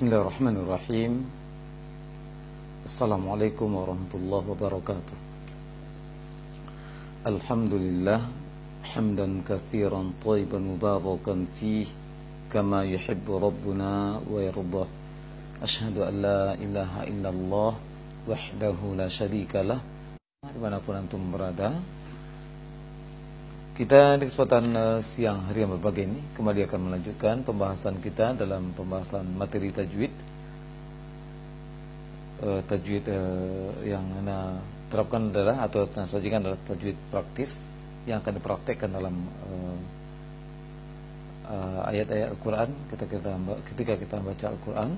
Bismillahirrahmanirrahim. Assalamualaikum warahmatullahi wabarakatuh. Alhamdulillah hamdan katsiran thayyiban mubarakan fih kama yuhibbu rabbuna wa yardah. Asyhadu an la ilaha illallah wahdahu la syarikalah. Dimanapun antum berada, kita di kesempatan siang hari yang berbahagia ini kembali akan melanjutkan pembahasan kita dalam pembahasan materi tajwid. Tajwid yang Anda terapkan adalah atau Anda sajikan adalah tajwid praktis yang akan dipraktekkan dalam ayat-ayat Al-Quran ketika kita membaca Al-Quran,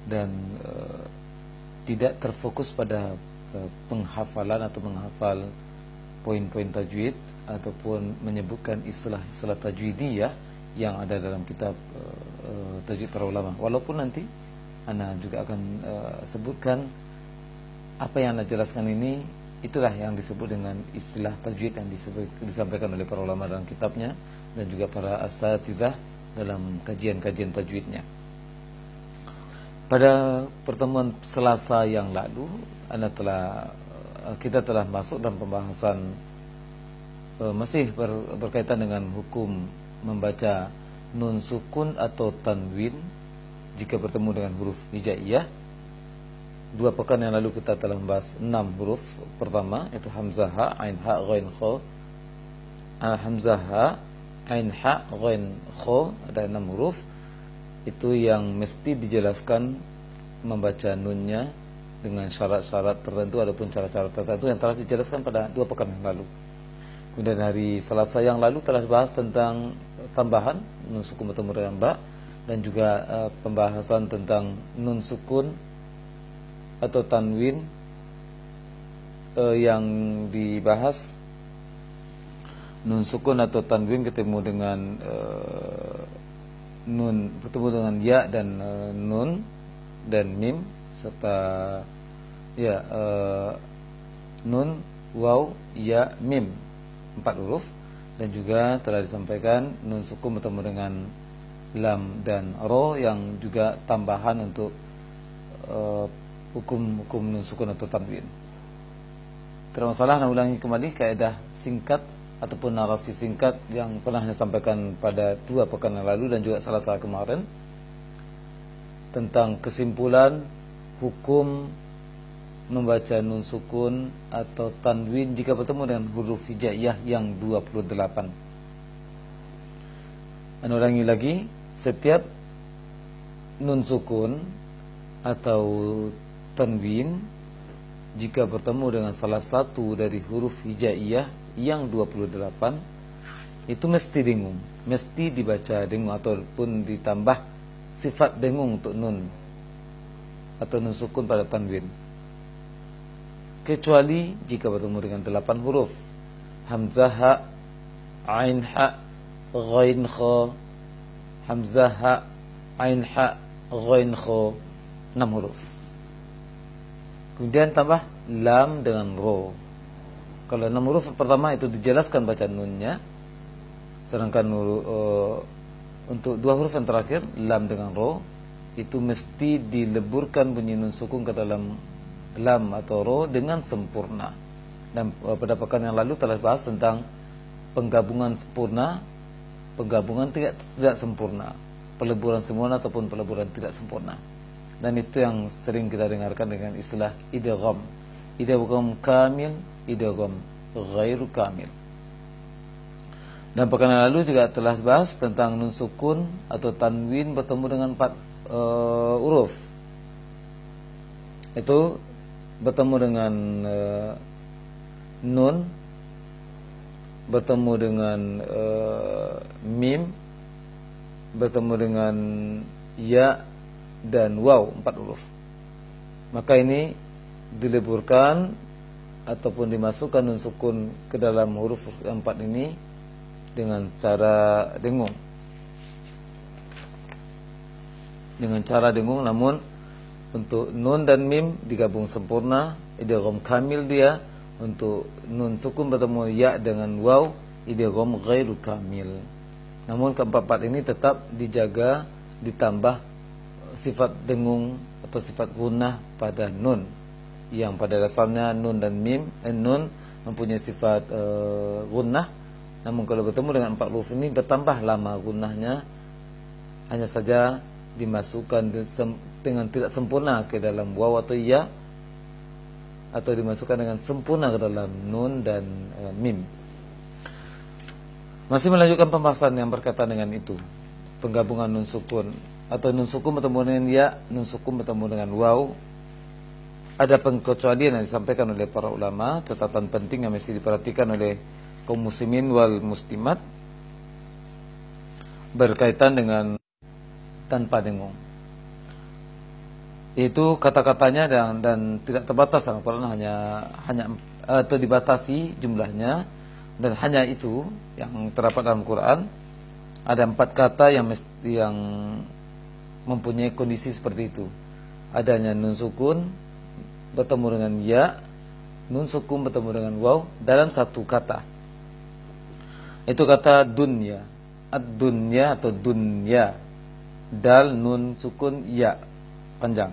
dan tidak terfokus pada penghafalan atau menghafal poin-poin tajwid ataupun menyebutkan istilah-istilah tajwidiyah yang ada dalam kitab tajwid para ulama. Walaupun nanti Ana juga akan sebutkan apa yang Ana jelaskan ini, itulah yang disebut dengan istilah tajwid yang disampaikan oleh para ulama dalam kitabnya dan juga para asatidzah dalam kajian-kajian tajwidnya. Pada pertemuan Selasa yang lalu kita telah masuk dalam pembahasan masih berkaitan dengan hukum membaca nun sukun atau tanwin jika bertemu dengan huruf hijaiyah. 2 pekan yang lalu kita telah membahas 6 huruf pertama, yaitu hamzah ha, ain ha, ghain kha. Hamzah ha, ain ha, ghain kha, ada 6 huruf. Itu yang mesti dijelaskan membaca nunnya dengan syarat-syarat tertentu ataupun cara-cara tertentu yang telah dijelaskan pada 2 pekan yang lalu. Kemudian hari Selasa yang lalu telah dibahas tentang tambahan nun sukun bertemu dengan ba, dan juga pembahasan tentang nun sukun atau tanwin yang dibahas nun sukun atau tanwin ketemu dengan nun, bertemu dengan ya dan nun dan mim, serta nun, waw, ya, mim, 4 huruf. Dan juga telah disampaikan nun sukun bertemu dengan lam dan ro yang juga tambahan untuk hukum nun sukun atau tanwin. Tidak masalah, Anda ulangi kembali kaidah singkat ataupun narasi singkat yang pernah disampaikan pada 2 pekan yang lalu dan juga Selasa kemarin tentang kesimpulan hukum membaca nun sukun atau tanwin jika bertemu dengan huruf hijaiyah yang 28. Anu ulangi lagi, setiap nun sukun atau tanwin jika bertemu dengan salah satu dari huruf hijaiyah yang 28 itu mesti dengung, mesti dibaca dengung ataupun ditambah sifat dengung untuk nun atau nun sukun pada tanwin, kecuali jika bertemu dengan 8 huruf hamzah ha, ain ha, ghain kha, hamzah ha, ain ha, ghain kha, 6 huruf. Kemudian tambah lam dengan ro. Kalau 6 huruf pertama itu dijelaskan baca nunnya, sedangkan untuk 2 huruf yang terakhir lam dengan ro itu mesti dileburkan bunyi nun sukun ke dalam lam atau ro dengan sempurna. Dan pada pekan yang lalu telah bahas tentang penggabungan sempurna, penggabungan tidak sempurna, peleburan sempurna ataupun peleburan tidak sempurna. Dan itu yang sering kita dengarkan dengan istilah idgham. Idgham kamil, idgham ghairu kamil. Dan pekan yang lalu juga telah bahas tentang nun sukun atau tanwin bertemu dengan 4 huruf. Itu bertemu dengan nun, bertemu dengan mim, bertemu dengan ya dan waw, 4 huruf. Maka ini dileburkan ataupun dimasukkan nun sukun ke dalam huruf 4 ini dengan cara dengung. Dengan cara dengung, namun untuk nun dan mim digabung sempurna, idgham kamil dia. Untuk nun sukun bertemu ya dengan waw, idgham ghairu kamil. Namun keempat-empat ini tetap dijaga, ditambah sifat dengung atau sifat gunnah pada nun, yang pada dasarnya nun dan mim, nun mempunyai sifat gunnah, namun kalau bertemu dengan 4 huruf ini bertambah lama gunnahnya, hanya saja dimasukkan dengan tidak sempurna ke dalam waw atau ya, atau dimasukkan dengan sempurna ke dalam nun dan mim. Masih melanjutkan pembahasan yang berkaitan dengan itu, penggabungan nun sukun atau nun sukun bertemu dengan ya, nun sukun bertemu dengan waw. Ada pengecualian yang disampaikan oleh para ulama, catatan penting yang mesti diperhatikan oleh kaum muslimin wal muslimat berkaitan dengan tanpa dengung. Itu kata-katanya dan tidak terbatas dalam Al-Quran, hanya atau dibatasi jumlahnya, dan hanya itu yang terdapat dalam Quran. Ada 4 kata yang mempunyai kondisi seperti itu. Adanya nun sukun bertemu dengan ya, nun sukun bertemu dengan waw dalam satu kata. Itu kata dunya, ad-dunya atau dunya, dal nun sukun ya panjang,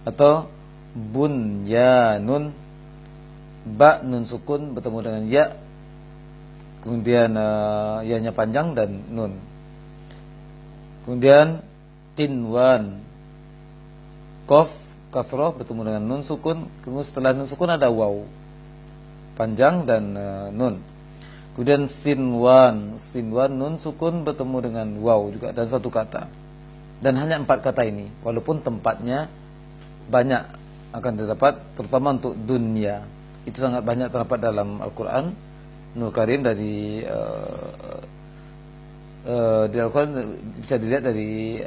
atau bunyanun, ba nun sukun bertemu dengan ya, kemudian ya-nya panjang dan nun. Kemudian tinwan, qaf kasroh bertemu dengan nun sukun, kemudian setelah nun sukun ada waw panjang dan nun. Kemudian sinwan, nun sukun bertemu dengan waw juga dan satu kata. Dan hanya 4 kata ini, walaupun tempatnya banyak akan terdapat, terutama untuk dunya. Itu sangat banyak terdapat dalam Al-Quran Nurul Karim. Dari Al-Quran bisa dilihat dari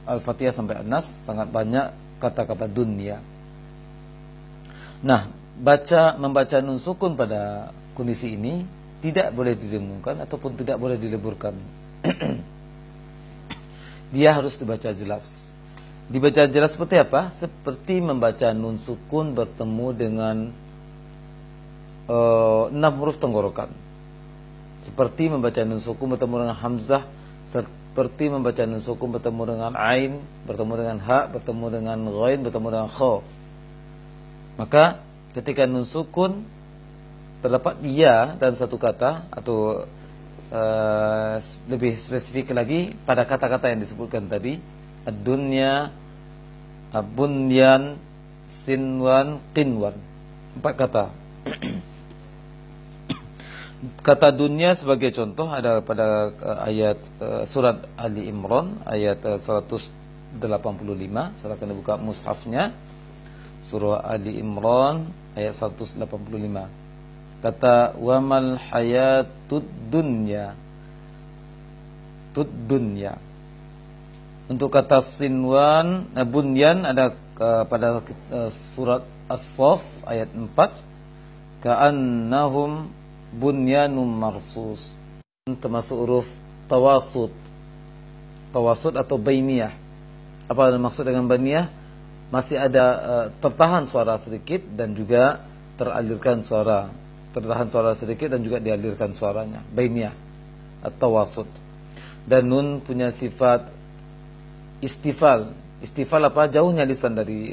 Al-Fatihah sampai An-Nas, sangat banyak kata-kata dunya. Nah, membaca nun sukun pada kondisi ini tidak boleh didengungkan ataupun tidak boleh dileburkan. Dia harus dibaca jelas. Dibaca jelas seperti apa? Seperti membaca nun sukun bertemu dengan 6 huruf tenggorokan. Seperti membaca nun sukun bertemu dengan hamzah, seperti membaca nun sukun bertemu dengan ain, bertemu dengan ha, bertemu dengan ghain, bertemu dengan kha. Maka ketika nun sukun terdapat ya dalam satu kata, atau lebih spesifik lagi pada kata-kata yang disebutkan tadi, ad-dunya, bunyan, sinwan, qinwan, 4 kata. Kata dunia sebagai contoh ada pada ayat surat Ali Imran ayat 185. Silakan dibuka mushafnya, surah Ali Imran ayat 185. Kata wamal hayatud dunya, dunya. Untuk kata sinwan, bunyan ada pada surat As-Saff ayat 4, ka'annahum bunyanum marsus, termasuk huruf tawasud atau bainiyah. Apa maksud dengan bainiyah? Masih ada tertahan suara sedikit dan juga tertahan suara sedikit dan juga dialirkan suaranya, bainiyah atau tawasud. Dan nun punya sifat istifal. Istifal apa? Jauhnya lisan dari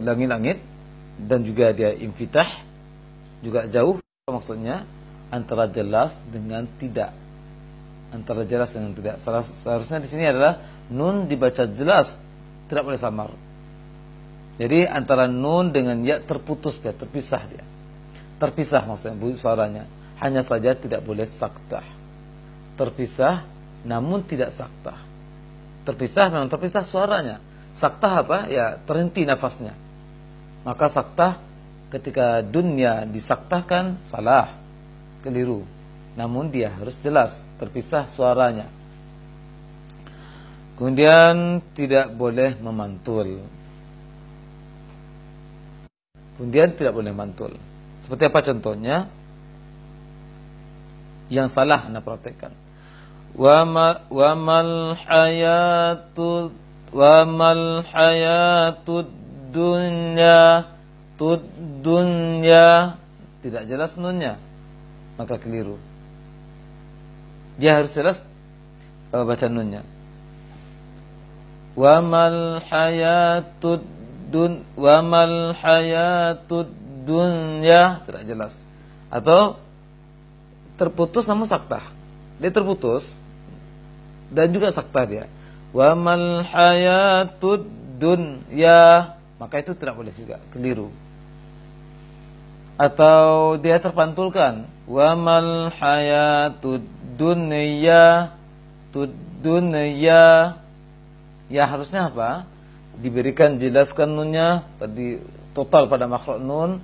langit-langit, dan juga dia infitah, juga jauh. Maksudnya antara jelas dengan tidak, antara jelas dengan tidak. Seharusnya di sini adalah nun dibaca jelas, tidak boleh samar. Jadi antara nun dengan ya terputus dia, terpisah dia. Terpisah maksudnya suaranya. Hanya saja tidak boleh saktah. Terpisah namun tidak saktah. Terpisah memang terpisah suaranya. Saktah apa? Ya terhenti nafasnya. Maka saktah ketika dunia disaktahkan salah, keliru. Namun dia harus jelas, terpisah suaranya. Kemudian tidak boleh memantul. Seperti apa contohnya? Yang salah Anda praktekkan. Wamal hayatud dunya, tidak jelas nunnya, maka keliru. Dia harus jelas baca nunnya. Wamal hayatud dunya, tidak jelas. Atau terputus namun saktah. Dia terputus dan juga saktah dia. Wamal hayatud dunya, maka itu tidak boleh juga, keliru. Atau dia terpantulkan, wamal hayatud dunya, ya harusnya apa? Diberikan, jelaskan nunnya di total pada makhraj nun,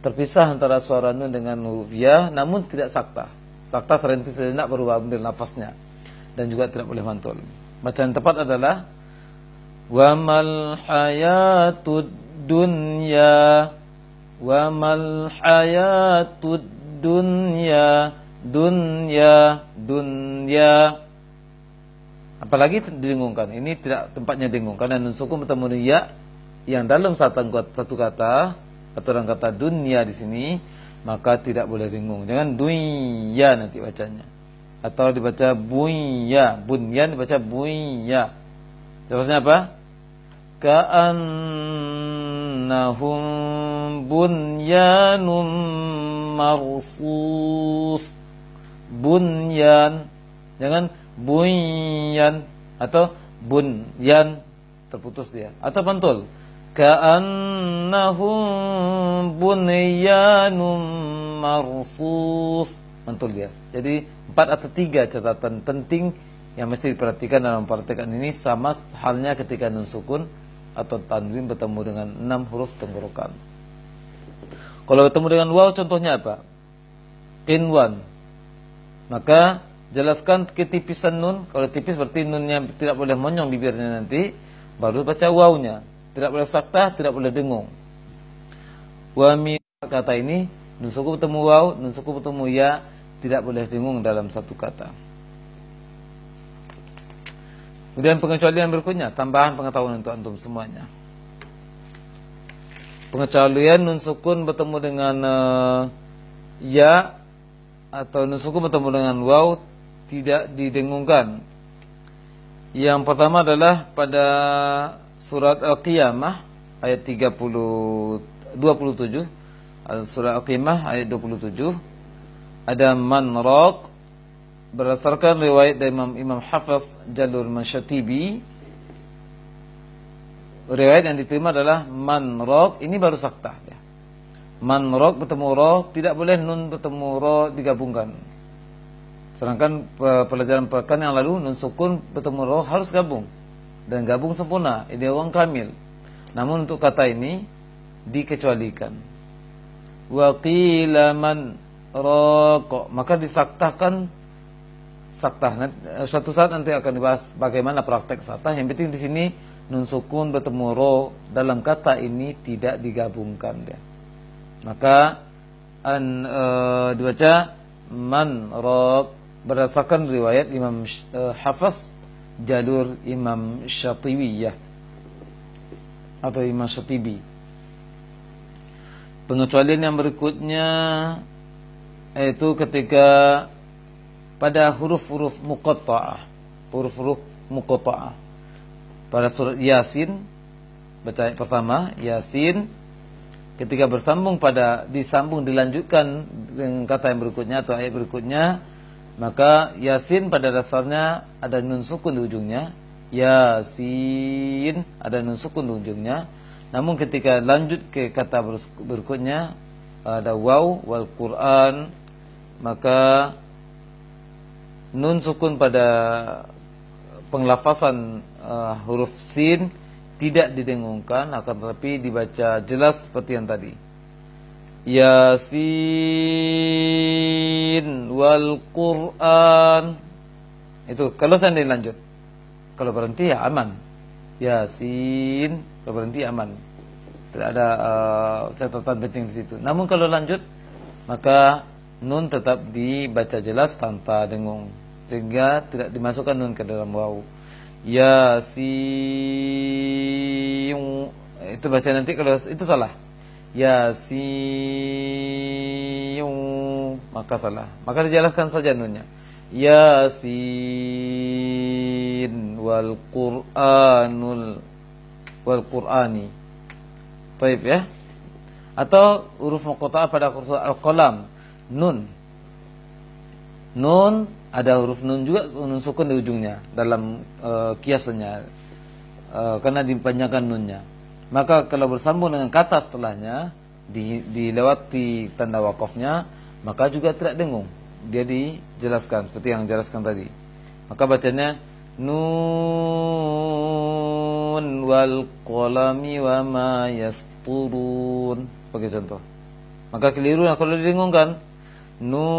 terpisah antara suara nun dengan huruf ya, namun tidak saktah. Saktah terhenti sejenak baru ambil nafasnya, dan juga tidak boleh mantul. Bacaan tepat adalah wamal hayatud dunya, wamal hayatud dunya, dunya. Apalagi didengungkan. Ini tidak tempatnya dengung, karena nun sukun bertemu dengan ya yang dalam satu kata atau dalam kata dunya di sini, maka tidak boleh dengung. Jangan dunya nanti bacanya. Atau dibaca bunya, bunyan dibaca bunya. Terusnya apa? Ka'annahum bunyanum marsus. Bunyan. Jangan bunyan atau bunyan, terputus dia. Atau pantul. Ka'annahum bunyanum marsus. Mantul dia. Jadi 4 atau 3 catatan penting yang mesti diperhatikan dalam praktekan ini, sama halnya ketika nun sukun atau tanwin bertemu dengan 6 huruf tenggorokan. Kalau bertemu dengan waw, contohnya apa? Qinwan. Maka jelaskan ketipisan nun. Kalau tipis berarti nunnya tidak boleh monyong bibirnya nanti, baru baca wawnya. Tidak boleh saktah, tidak boleh dengung. Wa min, kata ini nun sukun bertemu waw, nun sukun bertemu ya, tidak boleh dengung dalam satu kata. Kemudian pengecualian berikutnya, tambahan pengetahuan untuk antum semuanya. Pengecualian nun sukun bertemu dengan ya atau nun sukun bertemu dengan waw tidak didengungkan. Yang pertama adalah pada surat Al-Qiyamah ayat 27, surat Al-Qiyamah ayat 27, ada manraq. Berdasarkan riwayat dari Imam Hafiz Jalur Mansyatibi, riwayat yang diterima adalah manraq, ini baru saktah ya. Manraq bertemu ra, tidak boleh nun bertemu ra digabungkan. Sedangkan pelajaran pekan yang lalu nun sukun bertemu ra harus gabung, dan gabung sempurna, ini orang kamil. Namun untuk kata ini dikecualikan. Wa qila man raqa, maka disaktahkan saktah. Suatu saat nanti akan dibahas bagaimana praktek saktah. Yang penting di sini nun sukun bertemu ro dalam kata ini tidak digabungkan dia. Maka dibaca man ro berdasarkan riwayat Imam Hafiz Jalur Imam Syatibiyah atau Imam Syatibi. Pengecualian yang berikutnya yaitu ketika pada huruf-huruf muqatta'ah, huruf-huruf muqatta'ah. Pada surat Yasin, baca ayat pertama, Yasin, ketika disambung dilanjutkan dengan kata yang berikutnya atau ayat berikutnya, maka Yasin pada dasarnya ada nun sukun di ujungnya. Yasin ada nun sukun di ujungnya. Namun ketika lanjut ke kata berikutnya ada waw wal Quran, maka nun sukun pada penglafazan huruf sin tidak didengungkan, akan tetapi dibaca jelas seperti yang tadi. Yasin wal Quran. Itu kalau seandainya lanjut. Kalau berhenti ya aman. Yasin, kalau berhenti aman. Tidak ada catatan penting di situ. Namun kalau lanjut, maka nun tetap dibaca jelas tanpa dengung, sehingga tidak dimasukkan nun ke dalam waw. Yasin, itu baca nanti kalau itu salah. Yasin, maka salah. Maka dijelaskan saja nunnya. Yasin. Yasin wal Qur'ani. Taib ya. Atau huruf muqatta'ah pada surat Al-Qalam, nun. Nun ada huruf nun juga, nun sukun di ujungnya dalam kiasnya, karena dipanjangkan nunnya. Maka kalau bersambung dengan kata setelahnya dilewati tanda wakafnya, maka juga tidak dengung. Dia dijelaskan seperti yang jelaskan tadi. Maka bacanya nun wal qalami wa ma yasturun sebagai contoh. Maka keliru kalau didengungkan nu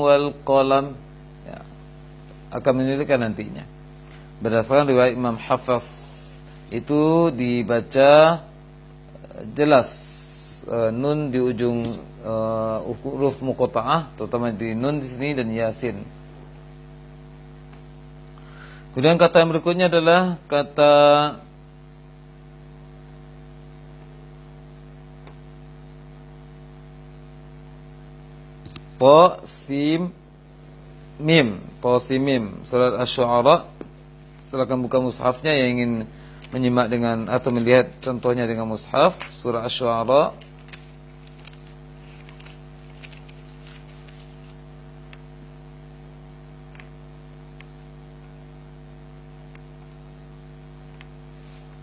wal qalam, ya, akan menyulitkan nantinya. Berdasarkan riwayat Imam Hafiz itu dibaca jelas nun di ujung huruf muqatta'ah, terutama di nun di sini dan yasin. Kemudian kata yang berikutnya adalah kata ta sim mim. Ta sim mim, surat Asy-Syu'ara. Silakan buka mushafnya yang ingin menyimak dengan atau melihat contohnya dengan mushaf, surah Asy-Syu'ara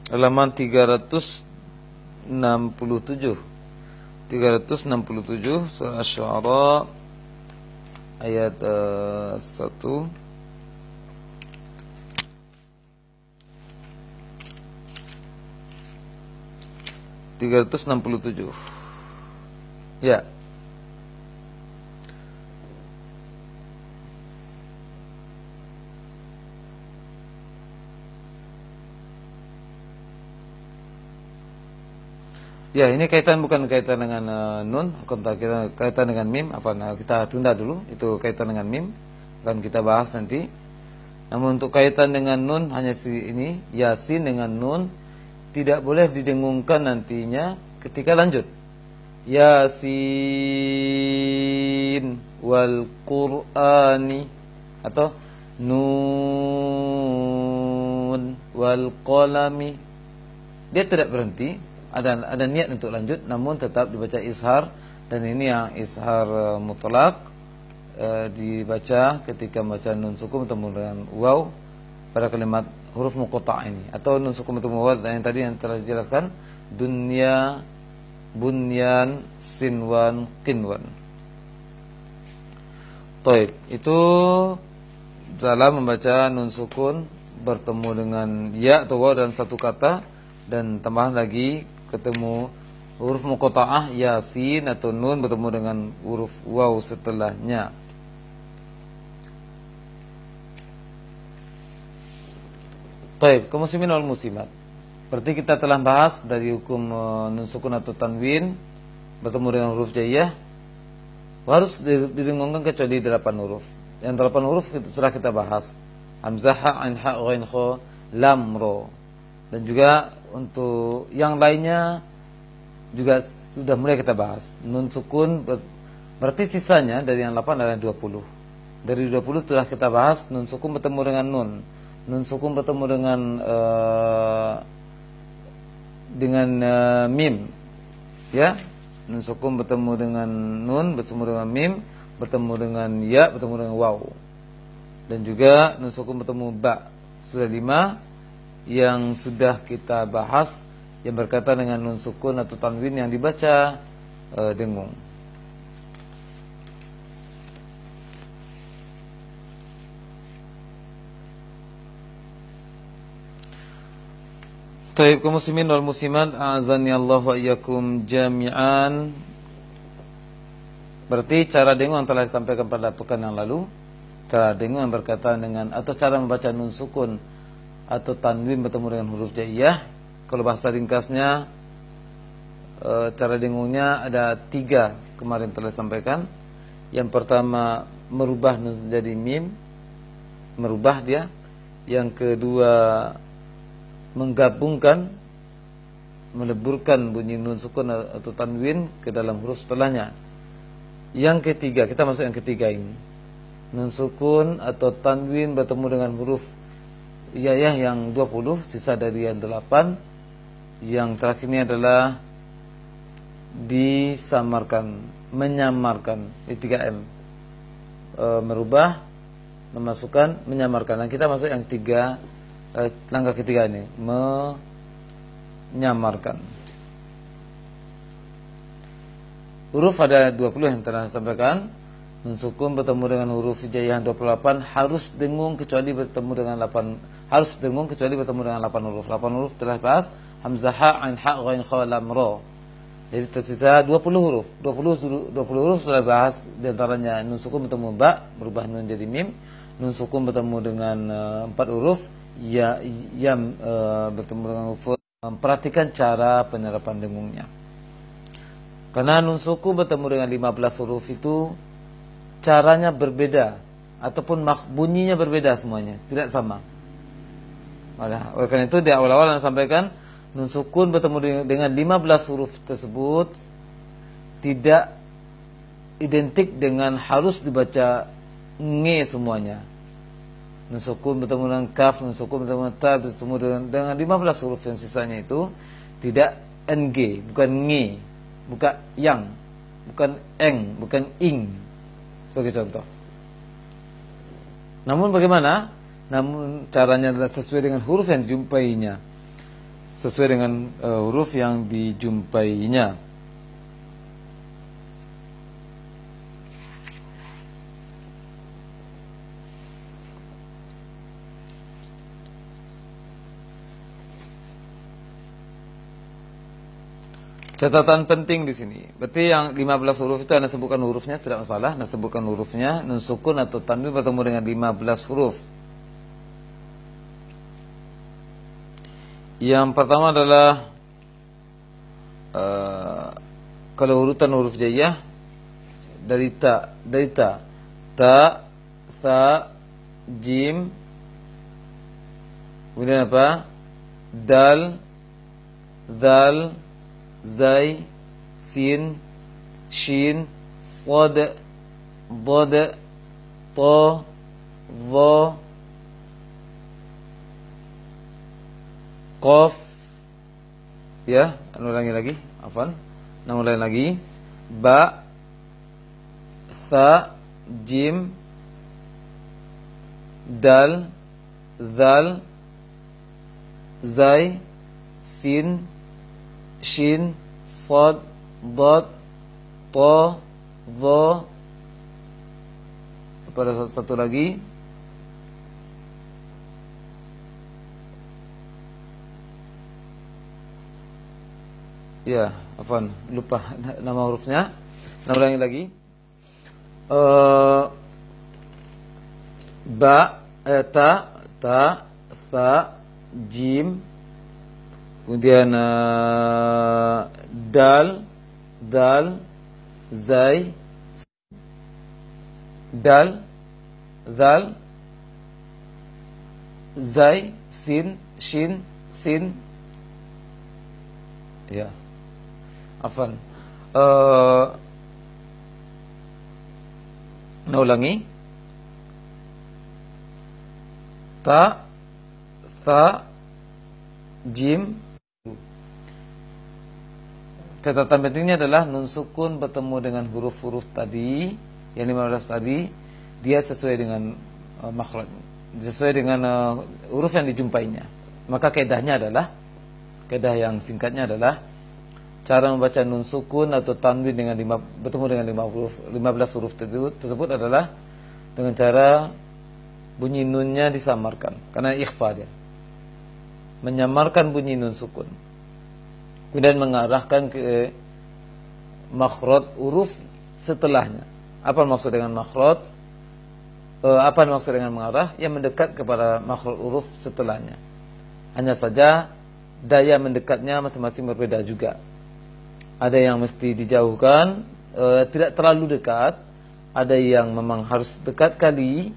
halaman 367 surah Asy-Syu'ara ayat 1. Ya. Ya, ini bukan kaitan dengan nun, kaitan dengan mim. Kita tunda dulu, itu kaitan dengan mim, akan kita bahas nanti. Namun untuk kaitan dengan nun, hanya ini Yasin dengan nun tidak boleh didengungkan nantinya ketika lanjut. Yasin wal Qur'ani atau nun wal qalami. Dia tidak berhenti. Ada niat untuk lanjut, namun tetap dibaca ishar, dan ini yang ishar mutlak, dibaca ketika membaca nun sukun bertemu dengan waw pada kalimat huruf muqatta'ah ini, atau nun sukun bertemu waw yang tadi yang telah dijelaskan, dunya, bunyan, sinwan, qinwan. Taib, itu dalam membaca nun sukun bertemu dengan ya atau waw dalam satu kata, dan tambahan lagi ketemu huruf muqatta'ah yasin atau nun bertemu dengan huruf waw setelahnya. Baik, kaum muslimin wal muslimat. Berarti kita telah bahas dari hukum nun sukun atau tanwin bertemu dengan huruf jaiyah harus didengungkan kecuali 8 huruf. Yang 8 huruf sudah kita bahas. Hamzah, ha, ain, ha, ghain, kha, lam, ro. Dan juga untuk yang lainnya juga sudah mulai kita bahas. Nun sukun berarti sisanya dari yang 8 adalah 20. Dari 20 telah kita bahas nun sukun bertemu dengan nun. Nun sukun bertemu dengan mim. Ya. Nun sukun bertemu dengan nun, bertemu dengan mim, bertemu dengan ya, bertemu dengan waw. Dan juga nun sukun bertemu ba. Sudah 5 yang sudah kita bahas yang berkaitan dengan nun sukun atau tanwin yang dibaca dengung. Taib, kaum muslimin wal muslimat, a'azani Allah wa iyyakum jami'an. Berarti cara dengung yang telah disampaikan pada pekan yang lalu, cara dengung yang berkaitan dengan atau cara membaca nun sukun atau tanwin bertemu dengan huruf jaiyah. Kalau bahasa ringkasnya cara dengungnya ada 3 kemarin telah disampaikan. Yang pertama merubah nun menjadi mim, merubah dia. Yang kedua menggabungkan, meleburkan bunyi nun sukun atau tanwin ke dalam huruf setelahnya. Yang ketiga, kita masuk yang ketiga ini, nun sukun atau tanwin bertemu dengan huruf hijaiyah yang 20, sisa dari yang 8. Yang terakhir ini adalah disamarkan, menyamarkan, di 3M. Merubah, memasukkan, menyamarkan. Dan kita masuk yang langkah ketiga ini, menyamarkan. Huruf ada 20 yang telah disampaikan. Nun sukun bertemu dengan huruf hijaiyah 28 harus dengung kecuali bertemu dengan 8 huruf. 8 huruf telah bahas, hamzah, ha, ain, ha, ghain, kha, lam, ra. Jadi tersisa 20 huruf. 20 huruf sudah bahas, di antaranya nun sukun bertemu ba, berubah nun jadi mim. Nun sukun bertemu dengan 4 huruf, ya bertemu dengan huruf. Perhatikan cara penerapan dengungnya. Karena nun sukun bertemu dengan 15 huruf itu caranya berbeda ataupun bunyinya berbeda semuanya, tidak sama. Oleh karena itu di awal-awal saya sampaikan, nun sukun bertemu dengan 15 huruf tersebut tidak identik dengan harus dibaca nge semuanya. Nun sukun bertemu dengan kaf, nun sukun bertemu dengan ta, bertemu dengan 15 huruf yang sisanya itu tidak ng, bukan nge, bukan yang, bukan eng, bukan ing, sebagai contoh. Namun bagaimana? Namun caranya adalah sesuai dengan huruf yang dijumpainya. Sesuai dengan huruf yang dijumpainya. Catatan penting di sini. Berarti yang 15 huruf itu Anda sebutkan hurufnya, tidak masalah. Anda sebutkan hurufnya, nun sukun atau tanwin bertemu dengan 15 huruf. Yang pertama adalah kalau urutan huruf hijaiyah dari ta, ta, sa, jim, kemudian apa? Dal, zal, zai, sin, shin, sad, dad, ta, dha, qaf. Ya, ulangi lagi, afwan. Ulangi lagi. Ba, sa, jim, dal, zal, zai, sin, shin, sad, dad, ta, dha. Pada satu lagi, ya, afwan, lupa nama hurufnya. Ulangi lagi. Ba, ta, sa, jim, kemudian dal, zai, dal, zal, zai, sin, shin, sin. Ya, afwan. Ulangi. Ta, sa, jim. Catatan pentingnya adalah nun sukun bertemu dengan huruf-huruf tadi, yang 15 tadi, dia sesuai dengan makhraj, sesuai dengan huruf yang dijumpainya. Maka kaidahnya adalah, kaidah yang singkatnya adalah cara membaca nun sukun atau tanwin dengan bertemu dengan 15 huruf tersebut adalah dengan cara bunyi nunnya disamarkan, karena ikhfa dia. Menyamarkan bunyi nun sukun, kemudian mengarahkan ke makhraj huruf setelahnya. Apa maksud dengan makhraj? Apa maksud dengan mengarah? Yang mendekat kepada makhraj huruf setelahnya. Hanya saja daya mendekatnya masing-masing berbeda juga. Ada yang mesti dijauhkan, tidak terlalu dekat. Ada yang memang harus dekat kali,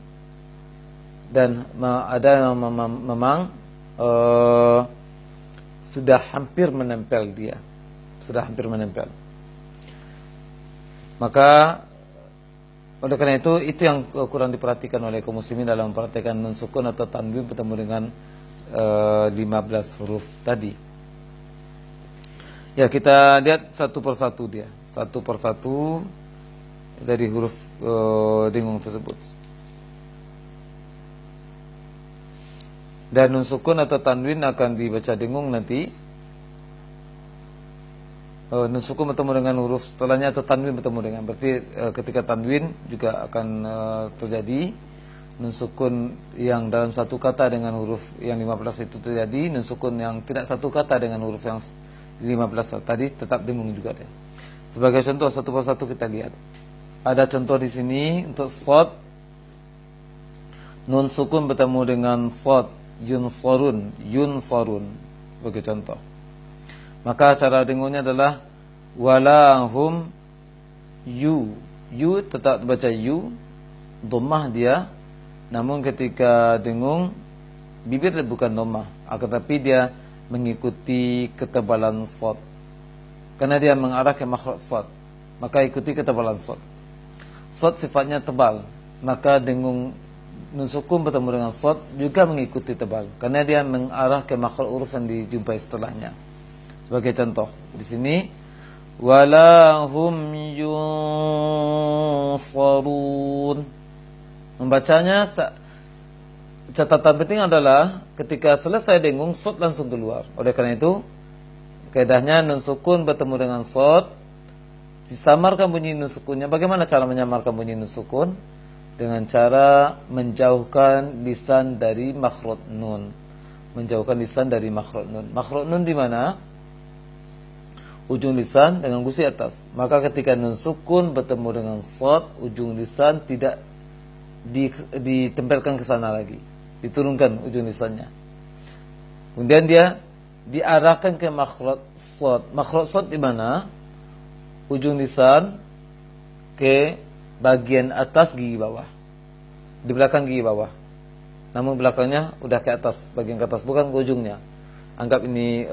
dan ada yang memang sudah hampir menempel dia, sudah hampir menempel. Maka Oleh karena itu yang kurang diperhatikan oleh kaum muslimin dalam mempraktikkan nun sukun atau tanwin bertemu dengan 15 huruf tadi. Ya, kita lihat satu persatu dia. Satu persatu dari huruf dengung tersebut. Dan nun sukun atau tanwin akan dibaca dengung nanti. Nun sukun bertemu dengan huruf setelahnya atau tanwin bertemu dengan. Berarti ketika tanwin juga akan terjadi. Nun sukun yang dalam satu kata dengan huruf yang 15 itu terjadi. Nun sukun yang tidak satu kata dengan huruf yang 15 tadi tetap dengung juga dia. Sebagai contoh satu persatu kita lihat. Ada contoh di sini untuk shad. Nun sukun bertemu dengan shad, yunsarun, yunsarun sebagai contoh. Maka cara dengungnya adalah walahum yu. Yu tetap baca yu, dhammah dia. Namun ketika dengung bibir bukan dhammah, akan tapi dia mengikuti ketebalan shad. Karena dia mengarah ke makhraj shad, maka ikuti ketebalan shad. Shad sifatnya tebal, maka dengung nun sukun bertemu dengan shad juga mengikuti tebal, karena dia mengarah ke makhraj huruf yang dijumpai setelahnya. Sebagai contoh di sini walahum yunsarun. Membacanya catatan penting adalah ketika selesai dengung shad langsung keluar. Oleh karena itu kaidahnya nun sukun bertemu dengan shad disamarkan bunyi nun sukunnya. Bagaimana cara menyamarkan bunyi nun sukun? Dengan cara menjauhkan lisan dari makhraj nun. Menjauhkan lisan dari makhraj nun. Makhraj nun di mana? Ujung lisan dengan gusi atas. Maka ketika nun sukun bertemu dengan shad, ujung lisan tidak ditempelkan ke sana lagi, diturunkan ujung lisannya. Kemudian dia diarahkan ke makhraj shad. Makhraj shad di mana? Ujung lisan ke bagian atas gigi bawah, di belakang gigi bawah. Namun belakangnya udah ke atas, bagian ke atas, bukan ke ujungnya. Anggap ini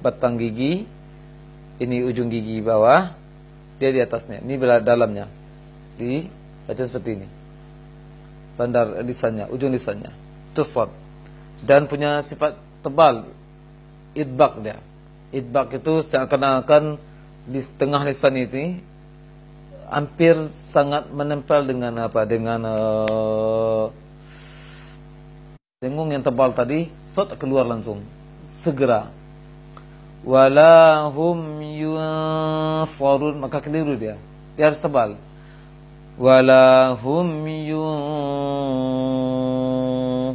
batang gigi, ini ujung gigi bawah, dia di atasnya, ini dalamnya. Dibaca seperti ini. Sandar lisannya, ujung lisannya. Itu shad. Dan punya sifat tebal. Idbaq dia. Idbaq itu seakan-akan di tengah lisan ini hampir sangat menempel dengan apa? Dengan dengung yang tebal tadi, shad keluar langsung. Segera. Walahum yunsarun, maka keliru dia. Dia harus tebal. Walahum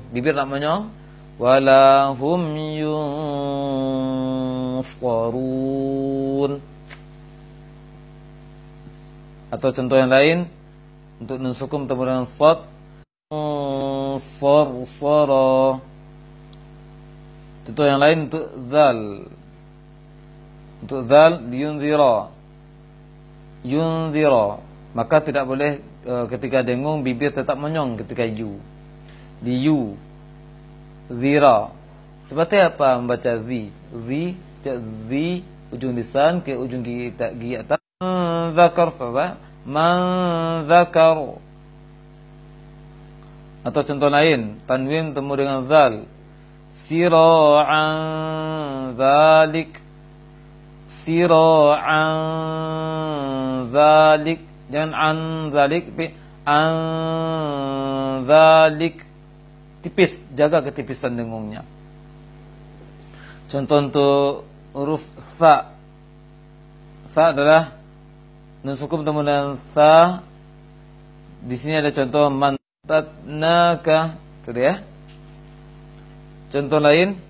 bibir nak monyong. Walahum yunsarun. Atau contoh yang lain untuk nun sukun bertemu dengan shad, sara. Contoh yang lain untuk dzal. Untuk dzal yunzira. Yunzira. Maka tidak boleh ketika dengung bibir tetap monyong ketika yu. Di yu. Zira. Seperti apa membaca zi? Zi ujung lisan ke ujung gigi atas. Zakar saja. Man zakar. Atau contoh lain, tanwin bertemu dengan zal. Sira'an zalik. Sira'an zalik. Jangan an zalik, tapi an zalik. Tipis, jaga ketipisan dengungnya. Contoh untuk huruf tha. Tha adalah nun sukun bertemu dengan tha. Di sini ada contoh mantatnaka, itu dia. Contoh lain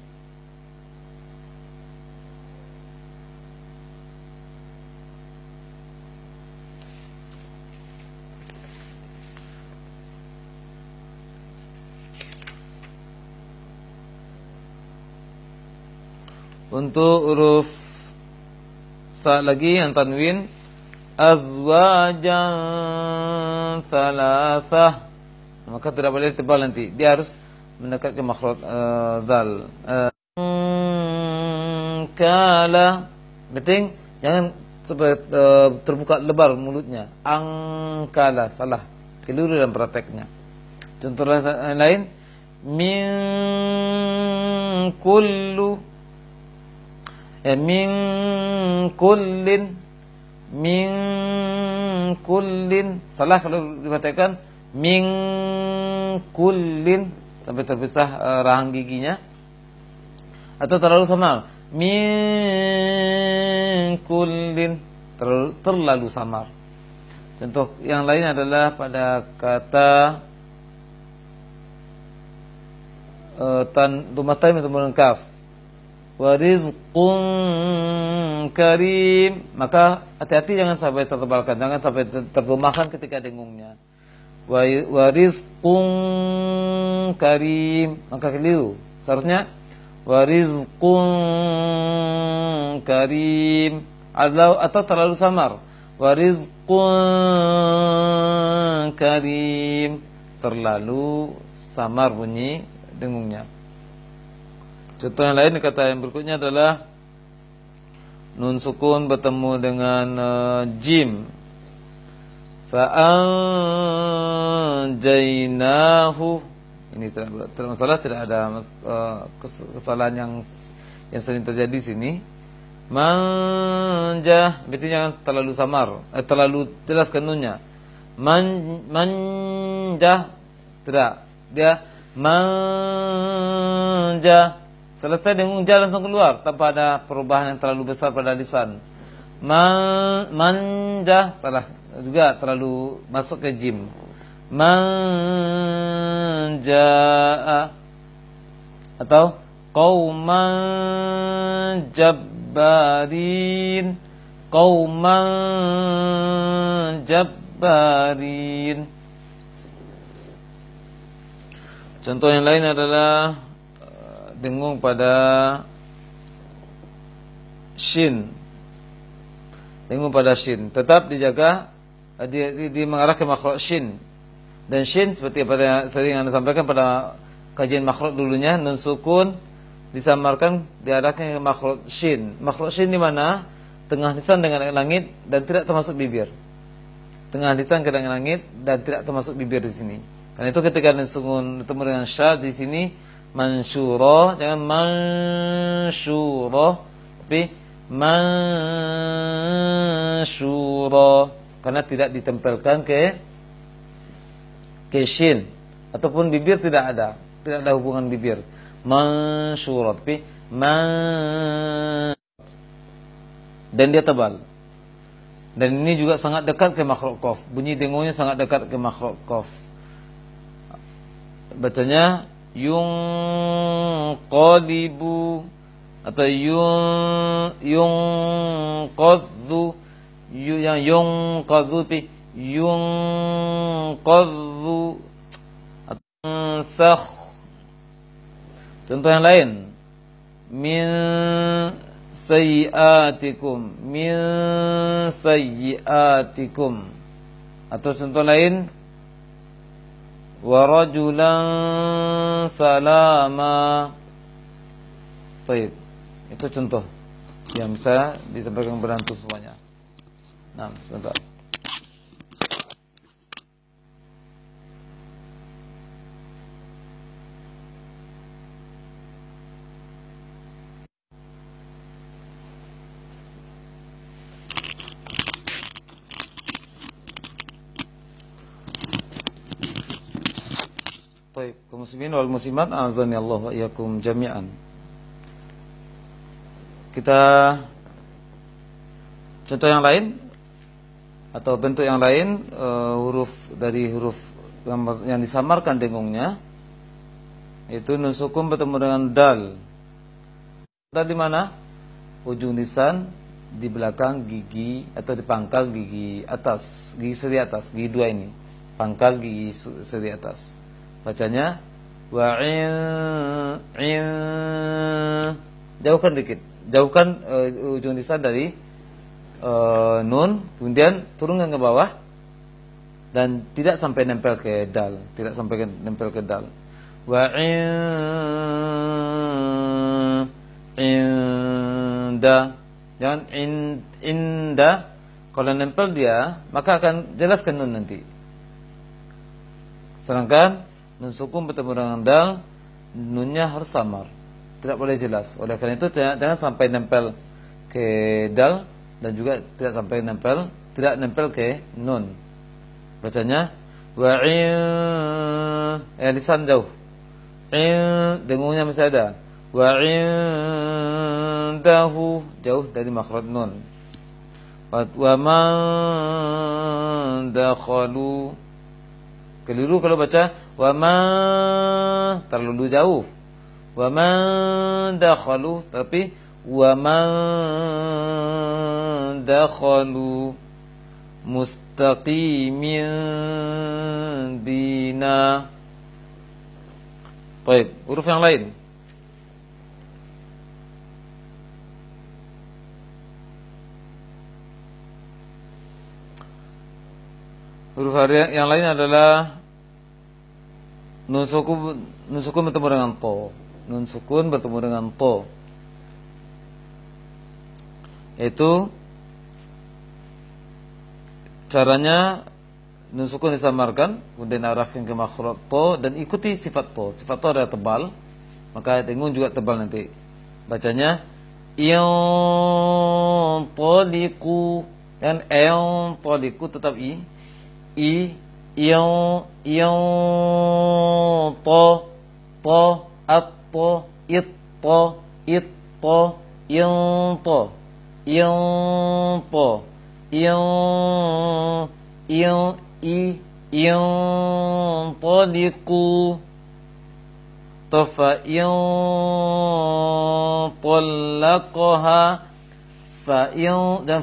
untuk huruf ta lagi yang tanwin, azwajan thalathah, maka tidak boleh tebal nanti, dia harus mendekat ke makhraj zal. Kala, penting jangan sampai terbuka lebar mulutnya. Angkala, salah, keliru dalam prakteknya. Contoh lain, min kullu, min kullin, salah kalau dikatakan min kullin sampai terpisah rahang giginya, atau terlalu samar, min kullin, terlalu samar. Contoh yang lain adalah pada kata Dhamma taim bertemu kaf, wa rizqun karim, maka hati-hati jangan sampai tertebalkan, jangan sampai terdomahkan ketika dengungnya. Wa rizqun karim, maka keliru. Seharusnya wa rizqun karim, atau terlalu samar. Wa rizqun karim, terlalu samar bunyi dengungnya. Contoh yang lain, kata yang berikutnya adalah nun sukun bertemu dengan jim. Fa'anjainahu, ini tidak masalah, tidak ada kesalahan yang sering terjadi sini. Manja, berarti jangan terlalu samar, terlalu jelas nunnya. Manja, tidak, dia manja, selesai dengung ja langsung keluar tanpa ada perubahan yang terlalu besar pada lisan. Manja, salah juga, terlalu masuk ke jim. Manja, atau qauman jabbarin, qauman jabbarin. Contoh yang lain adalah dengung pada shin. Dengung pada shin tetap dijaga, di mengarah ke makhraj shin. Dan shin seperti pada sering Anda sampaikan pada kajian makhraj dulunya, nun sukun disamarkan diarahkan ke makhraj shin. Makhraj shin di mana? Tengah lisan dengan langit dan tidak termasuk bibir. Tengah lisan ke langit dan tidak termasuk bibir di sini. Karena itu ketika nun bertemu dengan syad di sini mansyura, jangan mansyura, tapi mansyura, karena tidak ditempelkan ke shin, ataupun bibir tidak ada hubungan bibir. Mansyura, tapi dan dia tebal. Dan ini juga sangat dekat ke makhraj qaf. Bunyi dengungnya sangat dekat ke makhraj qaf. Bacanya yunqalibu atau yunqadhu, yang yunqadhu pi yunqadhu, sakh. Contoh yang lain, min sayyiatikum, atau contoh lain, wa rajulan salama. Baik, itu contoh yang bisa disampaikan berantu semuanya. Nah, sebentar. Baik, kaum muslimin wal muslimat, azani Allah wa iyyakum jami'an. Kita contoh yang lain atau bentuk yang lain, huruf yang disamarkan dengungnya, itu nun sukun bertemu dengan dal. Dal di mana? Ujung lisan di belakang gigi atau di pangkal gigi atas, gigi seri atas, gigi dua ini, pangkal gigi seri atas. Bacanya jauhkan dikit, jauhkan ujung lisan dari nun, kemudian turunkan ke bawah dan tidak sampai nempel ke dal, tidak sampai nempel ke dal. Inda, Jangan inda. Kalau nempel dia, maka akan jelaskan nun nanti. Sedangkan nun sukun bertemu dengan dal, nunnya harus samar, tidak boleh jelas. Oleh karena itu jangan sampai nempel ke dal dan juga tidak nempel ke nun. Bacanya lisan jauh. Dengungnya masih ada. Wa indahu, jauh dari makhraj nun. Wa man dakhalu, keliru kalau baca wa man, terlalu jauh. Wa man dakhalu, tapi wa man dakhalu mustaqimin dina. Baik, huruf yang lain. Huruf yang lain adalah nun sukun bertemu dengan to. Nun sukun bertemu dengan to. Itu caranya nun sukun disamarkan, kemudian arafin ke makhraj to dan ikuti sifat to. Sifat to adalah tebal, maka dengung juga tebal nanti. Bacanya toliku, dan toliku tetap to atto itto to toliku tafa'in talaqaha dan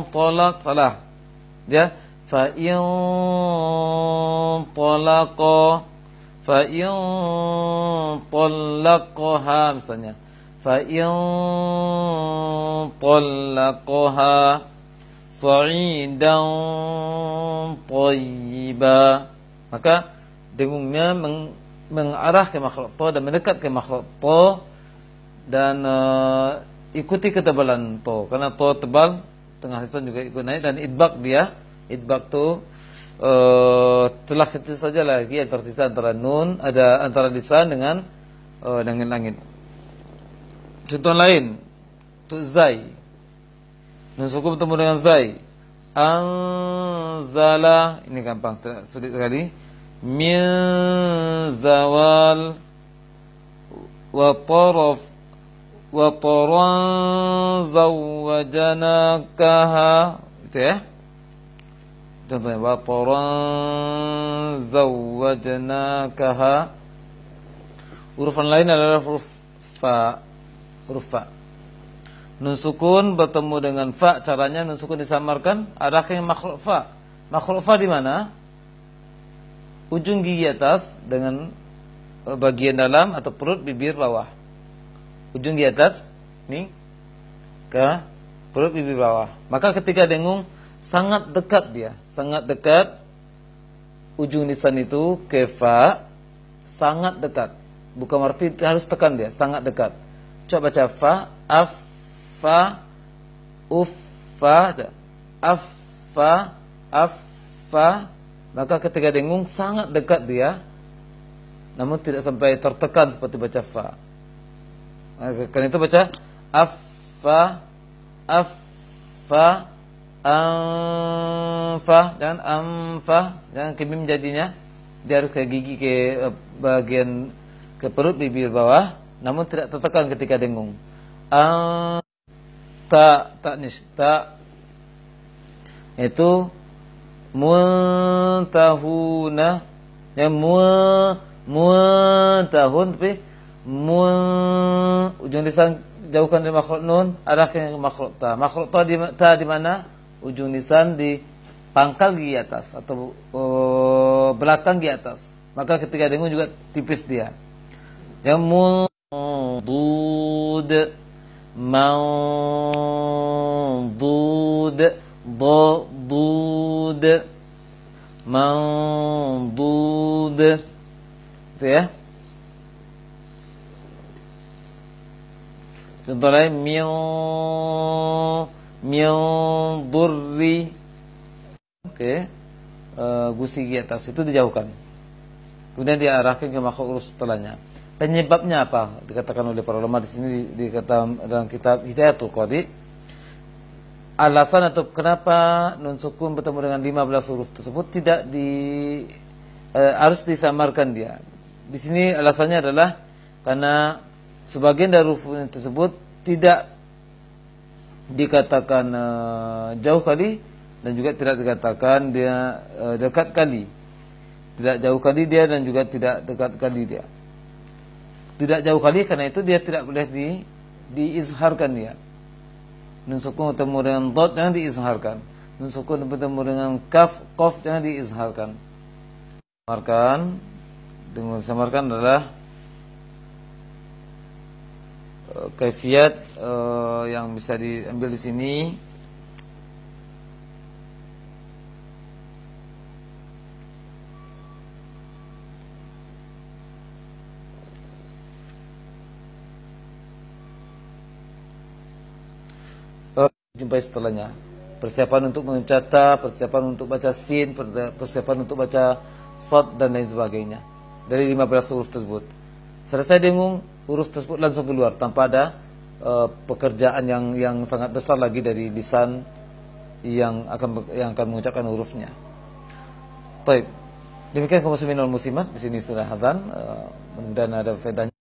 tolak salah dia fa'in talaqaha misalnya fa'in talaqaha sa'idan thayyiba, maka dengungnya mengarah ke makhraj to dan mendekat ke makhraj to dan ikuti ketebalan to, karena to tebal, tengah lisan juga ikut naik, dan idbak tu celah kecil saja lagi yang tersisa antara nun, ada antara lisan dengan langit. Contoh lain, tu zai, nun sukun bertemu dengan zai. Anzala, ini gampang, sulit sekali. Min zawal wa taraf wa taran zawwajanakaha, itu ya contohnya, wa taran zawwajanakaha. Huruf lain adalah huruf fa. Nun sukun bertemu dengan fa, caranya nun sukun disamarkan, arahnya makhraj fa. Makhraj fa di mana? Ujung gigi atas dengan bagian dalam atau perut bibir bawah. Ujung gigi atas nih ke perut bibir bawah. Maka ketika dengung sangat dekat dia, sangat dekat ujung lisan itu ke fa, sangat dekat. Bukan berarti harus tekan dia, sangat dekat. Coba baca fa, affa, uffa, affa. Maka ketika dengung sangat dekat dia, namun tidak sampai tertekan seperti baca fa. Karena itu baca affa, anfa, jangan amfa, jangan ke mim jadinya. Dia harus ke gigi, ke bagian ke perut bibir bawah, namun tidak tertekan ketika dengung. Ta itu muntahuna, ya muntahun, tapi ujung lisan jauhkan dari makhraj nun, arahkan ke makhraj ta. Makhraj ta di mana? Ujung lisan di pangkal gigi atas atau belakang gigi atas. Maka ketika dengung juga tipis dia. Yang mudud, mandud, dud, mandud, itu ya. Contoh lain min durri. Oke. Gusi di atas itu dijauhkan. Kemudian diarahkan ke makhluk huruf setelahnya. Penyebabnya apa? Dikatakan oleh para ulama di sini dikatakan dalam kitab Hidayatul Qari. Alasan atau kenapa nun sukun bertemu dengan 15 huruf tersebut tidak harus disamarkan dia. Di sini alasannya adalah karena sebagian dari huruf tersebut tidak dikatakan jauh kali dan juga tidak dikatakan dia dekat kali. Tidak jauh kali dia dan juga tidak dekat kali dia. Tidak jauh kali karena itu dia tidak boleh diizharkan dia. Nun sukun bertemu dengan dot jangan diizharkan. Nun sukun bertemu dengan kaf, qaf jangan diizharkan. Samarkan adalah kaifiat yang bisa diambil di sini. Jumpai setelahnya. Persiapan untuk mencatat, persiapan untuk baca sin, persiapan untuk baca sad dan lain sebagainya. Dari 15 huruf tersebut. Selesai dengung, huruf tersebut langsung keluar tanpa ada pekerjaan yang sangat besar lagi dari lisan yang akan mengucapkan hurufnya. Baik. Demikian kaum muslimin wal muslimat, di sini sudah adzan. Mudah-mudahan ada faedahnya.